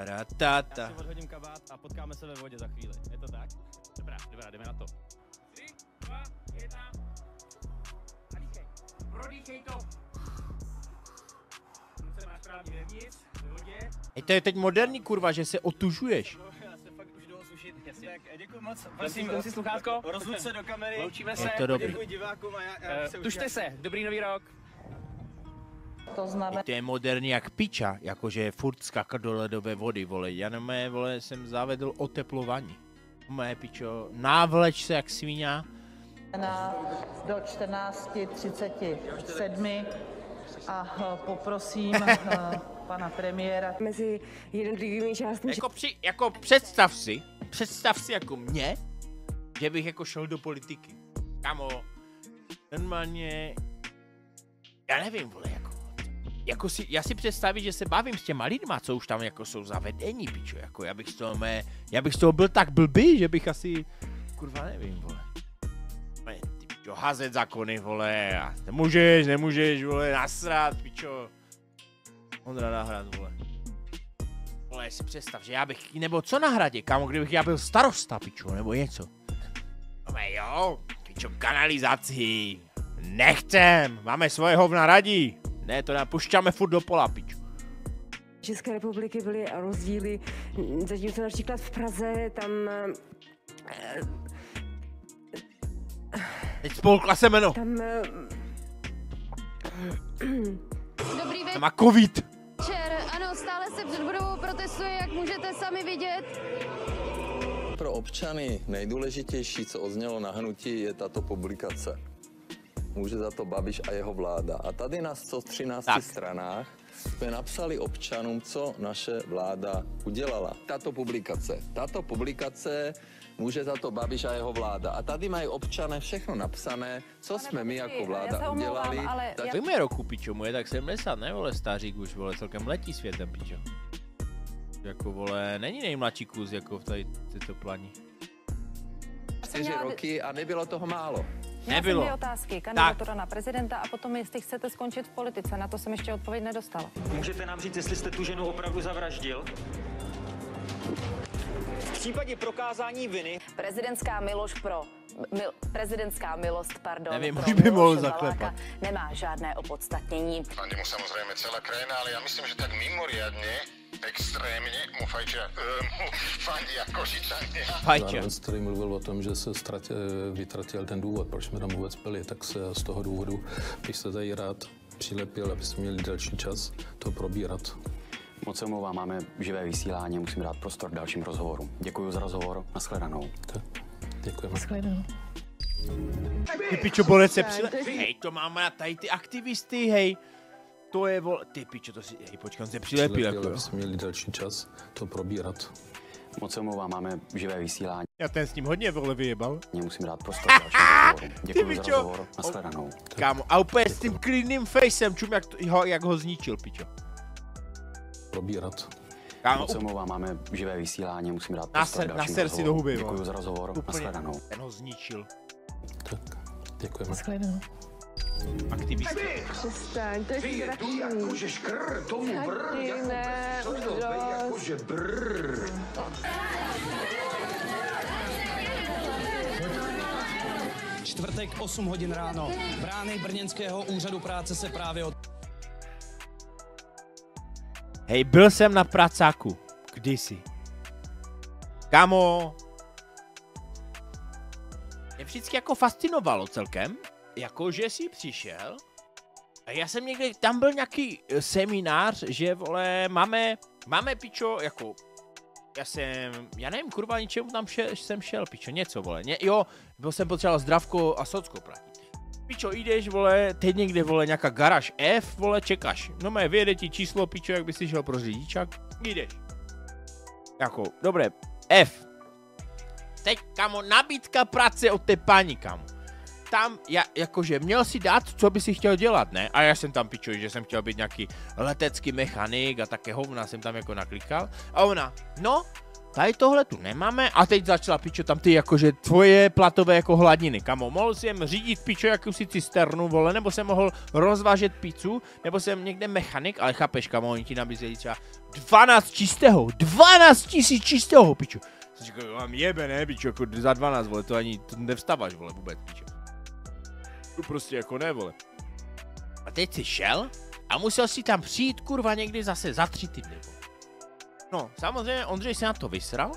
Taratata. Já si odhodím kabát a potkáme se ve vodě za chvíli. Je to tak? Dobrá, jdeme na to. 3, 2, 1. A dýchej. Prodýchej to. Se máš právě vevnitř, ve vodě. Hej, to je teď moderní, kurva, že se otužuješ. Já se fakt už jdu osušit. Jasně. Tak, děkuji moc. Prosím, si sluchátko. Rozluč se do kamery. Loučíme se. Je to dobrý. Děkuji divákům a já se tušte se. Dobrý nový rok. To znamená... To je moderní jak piča, jakože furt skákat do ledové vody, vole. Já nemé, vole, jsem zavedl oteplování. Mé pičo, návleč se jak svíňa. Do 14:37 a poprosím pana premiéra. Mezi jednotlivými částmi. Jako představ si jako mě, že bych jako šel do politiky. Kamo, normálně, já nevím, vole, já si představím, že se bavím s těma lidma, co už tam jako jsou zavedení, pičo, jako já bych z toho byl tak blbý, že bych asi, kurva, nevím, vole. Ty pičo, házet zákony, vole, a nemůžeš, vole, nasrat, pičo. Ondra nahrad, vole. Vole, si představ, že já bych, nebo co na hradě, kámo, kdybych já byl starosta, pičo, nebo něco. No jo, pičo, kanalizaci, nechcem, máme svoje hovna radí. Ne, to napušťáme furt do pola, piču. České republiky byly rozdíly, zatímco například v Praze tam... Teď spolkla se jméno. Tam... Dobrý Má covid. večer, ano, stále se před budovou protestuje, jak můžete sami vidět. Pro občany nejdůležitější, co oznělo na hnutí, je tato publikace. Může za to Babiš a jeho vláda. A tady na 113 stranách jsme napsali občanům, co naše vláda udělala. Tato publikace může za to Babiš a jeho vláda. A tady mají občané všechno napsané, co jsme my jako vláda udělali. Víme roku, pičo, mu je tak 70, ne, vole, stařík už, vole, celkem letí světem, pičo. Jako, vole, není nejmladší kus, jako v tady této plani. 4 roky a nebylo toho málo. Nebylo. Měla jsem 2 otázky. Kandidatura na prezidenta a potom, jestli chcete skončit v politice. Na to jsem ještě odpověď nedostala. Můžete nám říct, jestli jste tu ženu opravdu zavraždil? V případě prokázání viny... Prezidentská milost, pardon. Nevím, pro už by mohl Miloše zaklepat. Baláka nemá žádné opodstatnění. Fandí mu samozrejme celá krajina, ale ja myslím, že tak mimoriadne, extrémně mu fandí jako Košičania. Zároveň který mluvil o tom, že se vytratil ten důvod, proč jsme tam vůbec byli, tak se z toho důvodu bych se tady rád přilepil, abyste měli delší čas to probírat. Moc se omlouvám, máme živé vysílání, musím dát prostor k dalším rozhovorům. Děkuji za rozhovor, nashledanou. Děkujeme. Nashledanou. Ty pičo, bolec se Hej, to máme na tady ty aktivisty, hej. To je, ty pičo, to si, hej, počkej, on se přilepil, jako. Abyste měli další čas to probírat. Moc se omlouvám, máme živé vysílání. Já ten s ním hodně, vole, vyjebal. Musím dát prostor k dalším rozhovorům. Děkuji za rozhovor, nashledanou. Kámo, a úplně s tím klidným facem, čum, jak ho zničil, pičo. Probírat. Kámo, Moc se omlouvám, máme živé vysílání, musím dát prostor k dalším naser si do huby, Děkuji za rozhovor, nashledanou. Ten ho zničil. Tak, děkujeme. Nashledanou. Aktivisty. Přestaň, to je strašný. Jakože škrr, tomu brr, jakože brr. Čtvrtek 8 hodin ráno. Brány brněnského úřadu práce se právě od... Hej, byl jsem na pracáku. Kdysi. Kámo. Mě vždycky jako fascinovalo celkem, jako že jsi přišel a já jsem někde, tam byl nějaký seminář, že vole, máme pičo, jako, já nevím, kurva, ničemu tam jsem šel, pičo, něco, vole, jo, byl jsem potřeboval zdravko a socko platit. Pičo, jdeš, vole, teď někde, vole, nějaká garáž F, vole, čekáš, no mé, vyjede ti číslo, pičo, jak by si šel pro řidičák, jdeš. Jako, dobré, F. Teď, kamo, nabídka práce od té paní, kamo. Tam, jakože, měl si dát, co by si chtěl dělat, ne? A já jsem tam pičo, že jsem chtěl být nějaký letecký mechanik a také hovna jsem tam jako naklikal. A ona, no, tady tohle tu nemáme a teď začala pičo tam ty jakože tvoje platové jako hladiny, kamo, mohl jsem řídit pičo jakousi cisternu, vole, nebo jsem mohl rozvážet pizzu, nebo jsem někde mechanik, ale chápeš, kamo, oni ti nabízejí třeba 12 000 čistého, pičo. Jsem říkal, mám jebe, ne, pičo, jako za 12, vole, to ani to nevstáváš, vole, vůbec, pičo. To prostě jako ne, vole. A teď si šel a musel si tam přijít, kurva, někdy zase za 3 týdny, vole. No, samozřejmě Ondřej se na to vysral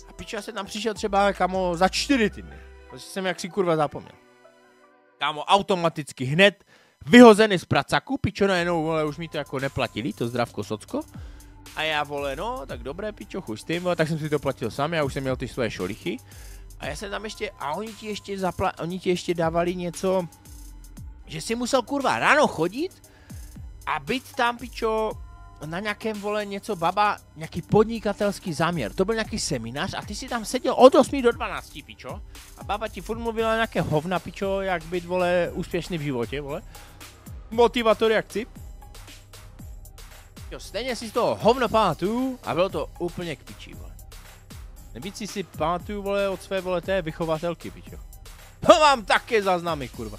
a pičo, já jsem tam přišel třeba, kamo, za 4 týdny. Protože jsem jaksi kurva zapomněl. Kámo, automaticky hned vyhozený z pracaku, pičo, najednou, vole, už mi to jako neplatili, to zdravko socko. A já, vole, no, tak dobré, pičo, chuj s tím, vole, tak jsem si to platil sám, já už jsem měl ty svoje šolichy. A já jsem tam ještě, a oni ti ještě dávali něco, že si musel, kurva, ráno chodit a být tam, pičo, na nějakém, vole, něco baba, nějaký podnikatelský záměr. To byl nějaký seminář a ty si tam seděl od 8 do 12, pičo. A baba ti furt mluvila nějaké hovna, pičo, jak být, vole, úspěšný v životě, vole. Motivator jak chci. Jo, stejně si z toho hovno pamatuju a bylo to úplně k piči, vole. Nebýt si pamatuju, vole, od své, vole, té vychovatelky, pičo. To mám také záznamy, kurva.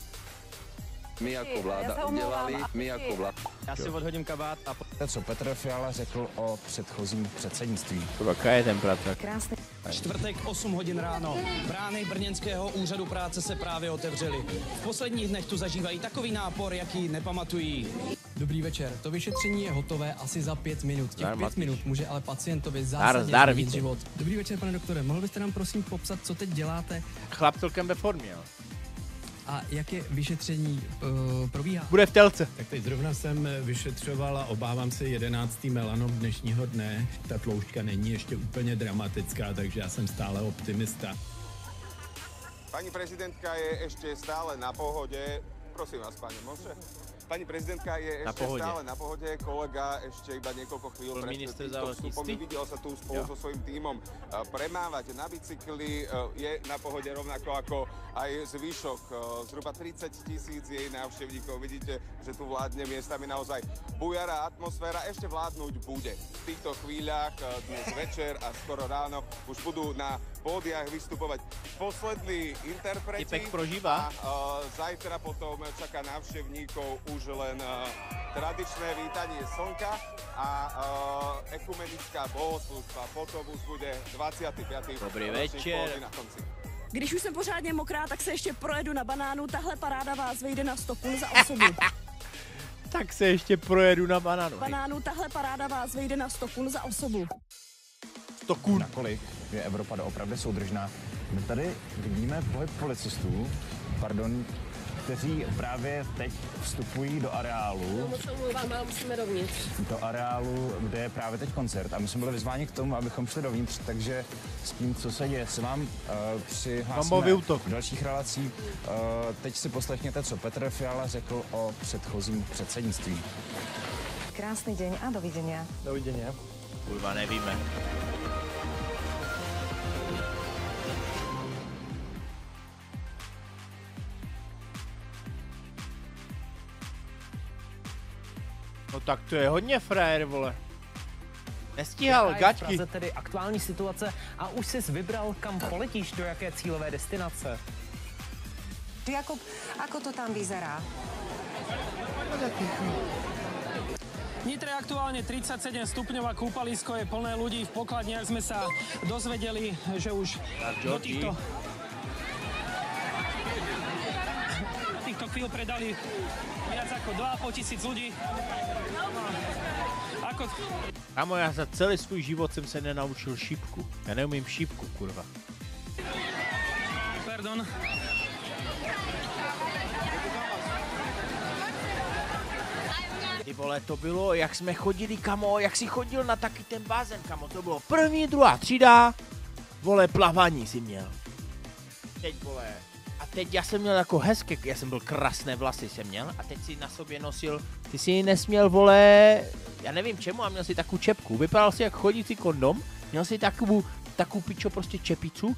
My jako vláda udělali, my jako vláda. Já si odhodím kabát a... Co Petr Fiala řekl o předchozím předsednictví. Kurva, je ten pratek. Krásný. Čtvrtek 8 hodin ráno. Brány brněnského úřadu práce se právě otevřely. V posledních dnech tu zažívají takový nápor, jaký nepamatují. Dobrý večer, to vyšetření je hotové asi za 5 minut. Těch 5 minut může ale pacientovi zásadně změnit život. Dobrý večer, pane doktore, mohl byste nám prosím popsat, co teď děláte? Chlap celkem ve formě, jo. A jak je vyšetření probíhá? Bude v telce. Tak teď zrovna jsem vyšetřoval a obávám se 11. melanom dnešního dne. Ta tloušťka není ještě úplně dramatická, takže já jsem stále optimista. Pani prezidentka je ešte stále na pohode. Prosím vás, pane, môže? Pani prezidentka je ešte stále na pohode, kolega ešte iba niekoľko chvíľ pred týmto vstupom. Videl sa tu spolu so svojím tímom premávať na bicykli, je na pohode rovnako ako aj zvyšok. Zhruba 30 000 jej návštevníkov. Vidíte, že tu vládne miestami naozaj bujará atmosféra. Ešte vládnuť bude. V týchto chvíľach dnes večer a skoro ráno už budú na pódiách vystupovať poslední interpreti. Typek prožíva. A zajtra potom čaká návštevníkov už len tradičné vítanie slnka a ekumenická bohoslužba. Potom už bude 25. Dobrý večer. Na konci. Když už jsem pořádně mokrá, tak se ještě projedu na banánu. Tahle paráda vás vejde na 100 kun za osobu. Tak se ještě projedu na banánu. Banánu, tahle paráda vás vejde na 100 kun za osobu. 100 kun. Nakolik je Evropa doopravdy soudržná? My tady vidíme pohyb policistů, kteří právě teď vstupují do areálu. Moc omlouvám, ale musíme dovnitř. Do areálu, kde je právě teď koncert. A my jsme byli vyzváni k tomu, abychom šli dovnitř, takže s tím, co se děje, se vám přihlásíme do dalších relací. Teď si poslechněte, co Petr Fiala řekl o předchozím předsednictví. Krásný deň a dovidenia. Dovidenia. Kurva, nevíme. No tak to je hodně frajer, vole. Nestíhal, gaťky. V Praze tedy aktuální situace a už jsi vybral, kam poletíš, do jaké cílové destinace? Jakub, ako to tam vyzerá? Nitre aktuálne 37 stupňov a kúpalisko je plné ľudí. V pokladniach sme sa dozvedeli, že už do týchto chvíľ predali viac ako 2 500 ľudí. Kámo, já za celý svůj život jsem se nenaučil šipku. Já neumím šipku, kurva. Pardon. Ty vole, to bylo, jak jsme chodili, kamo, jak si chodil na taky ten bazén, kamo, to bylo první, druhá třída, vole, plavání si měl. Teď, vole, a teď já jsem měl jako hezké, já jsem byl krásné vlasy jsem měl a teď si na sobě nosil, ty si nesměl, vole, já nevím čemu, a měl si takovou čepku, vypadal si jak chodící kondom, měl si takovou pičo prostě čepicu,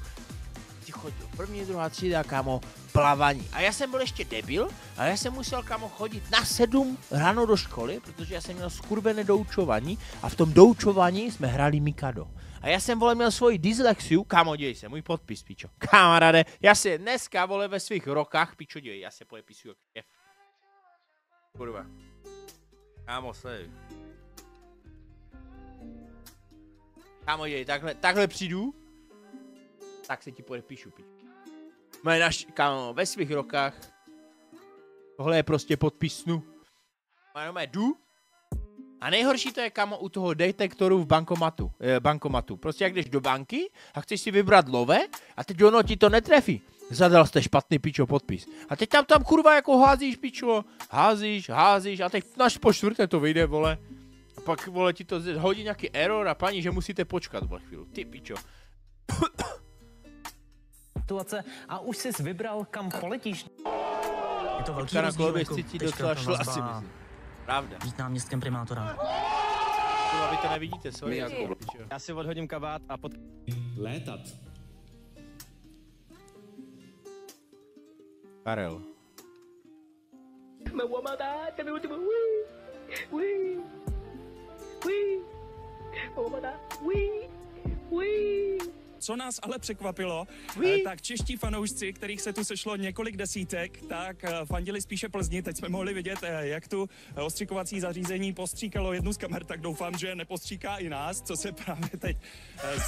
ty chodil první, druhá třída, kámo, plavání. A já jsem byl ještě debil, ale já jsem musel, kámo, chodit na 7 ráno do školy, protože já jsem měl skurvené doučování a v tom doučování jsme hráli Mikado. A já jsem, vole, měl svoji dyslexiu, kámo, děj se, můj podpis, pičo. Kamaráde, já si dneska, vole, ve svých rokách, pičo, děj, já se podepisuju jak F. Kurva. Kámo, sleduj. Kámo, děj, takhle přijdu, tak se ti podepíšu, pičo. Kámo, ve svých rokách, tohle je prostě podpis snu. Jdu. A nejhorší to je, kámo, u toho detektoru v bankomatu. Prostě jak jdeš do banky a chceš si vybrat love a teď ono ti to netrefí. Zadal jste špatný, pičo, podpis. A teď tam kurva jako házíš, pičo. Házíš a teď až po čtvrté to vyjde, vole. A pak, vole, ti to hodí nějaký error a paní, že musíte počkat, vole, chvíli. Ty, pičo. Situace a už jsi vybral, kam poletíš. Je to velký rozdíl jako docela šla, asi myslím. Pravda. Být náměstkem primátora. Vy to nevidíte, sorry. Já si odhodím kabát a Létat. Karel. Co nás ale překvapilo, tak čeští fanoušci, kterých se tu sešlo několik desítek, tak fandili spíše Plzni. Teď jsme mohli vidět, jak tu ostřikovací zařízení postříkalo jednu z kamer, tak doufám, že nepostříká i nás, co se právě teď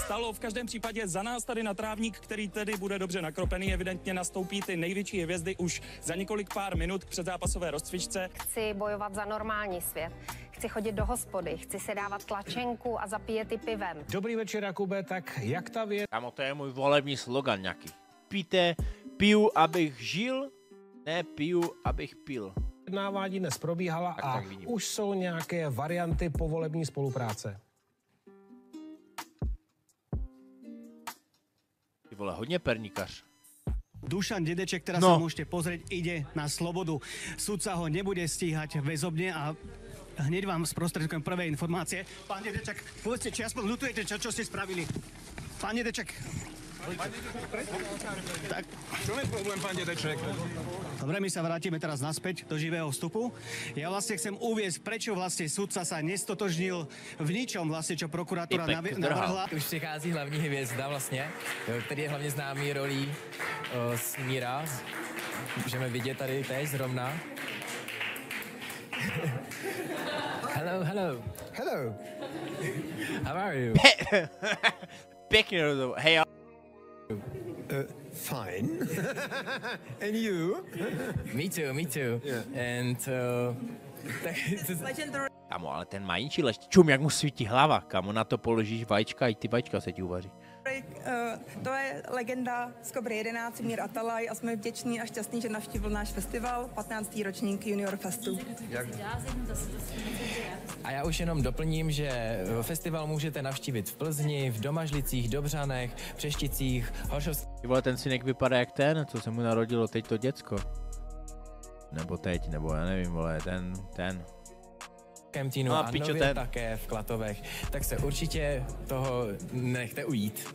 stalo. V každém případě za nás tady na trávník, který tedy bude dobře nakropený, evidentně nastoupí ty největší hvězdy už za několik pár minut k předzápasové rozcvičce. Chci bojovat za normální svět. Chci chodit do hospody, chci si dávat tlačenku a zapíjet i pivem. Dobrý večer, Jakube, tak jak ta věc? Kámo, to je můj volební slogan nějaký. Piju, abych žil, ne piju, abych pil. Vyjednávání dnes probíhala a už jsou nějaké varianty povolební spolupráce. Ty vole, hodně perníkař. Dušan Dedeček, teraz sa môžete pozrieť, ide na slobodu. Sudca ho nebude stíhať väzobne a hneď vám sprostredkujem prvé informácie. Pán Dedeček, povedzte, či aspoň ľutujete, čo ste spravili. Pán Dedeček. Tak, čo je problém, pán Dedeček? Dobre, my sa vrátime teraz naspäť do živého vstupu. Ja vlastne chcem uviesť, prečo vlastne sudca sa nestotožnil v ničom vlastne, čo prokuratúra navrhla. Už přichází hlavní hvězda vlastně, který je hlavně známý rolí Smíra. Můžeme vidět tady teď zrovna. Hello. Hello. How are you? Pěkně rozhovor. Hey. Fine. And you? Me too. Yeah. And Kámo, ale ten majíčí čum, jak mu svítí hlava, kámo, na to položíš vajíčka, i ty vajíčka se ti uvaří. To je legenda z Kobry 11, Mír Atalaj, a jsme vděční a šťastní, že navštívil náš festival, 15. ročník Junior Festu. A já už jenom doplním, že festival můžete navštívit v Plzni, v Domažlicích, Dobřanech, Přešticích, Holšovských. Ty vole, ten synek vypadá jak ten, co se mu narodilo teď to děcko. Nebo já nevím, vole, ten. Kemptínu a nově také v Klatovech, tak se určitě toho nechte ujít.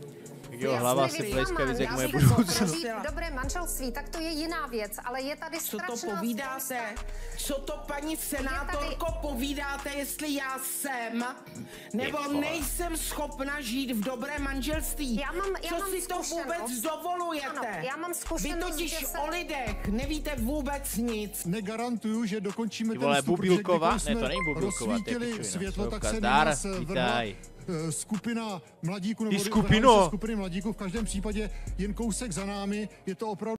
Jo, hlava si plejska víc, jak moje budoucnost. Dobré manželství, tak to je jiná věc, ale je tady strašná... Co to povídáte? Co to, paní senátorko, povídáte, jestli já jsem nebo nejsem schopna žít v dobrém manželství? Co si to vůbec dovolujete? Ano, já mám zkušenost. Vy totiž o lidech nevíte vůbec nic. Negarantuju, že dokončíme ten vstup, protože jsme rozsvítili světlo, tak se na nás vrhla skupina mladíků, nebo skupiny mladíků, v každém případě jen kousek za námi, je to opravdu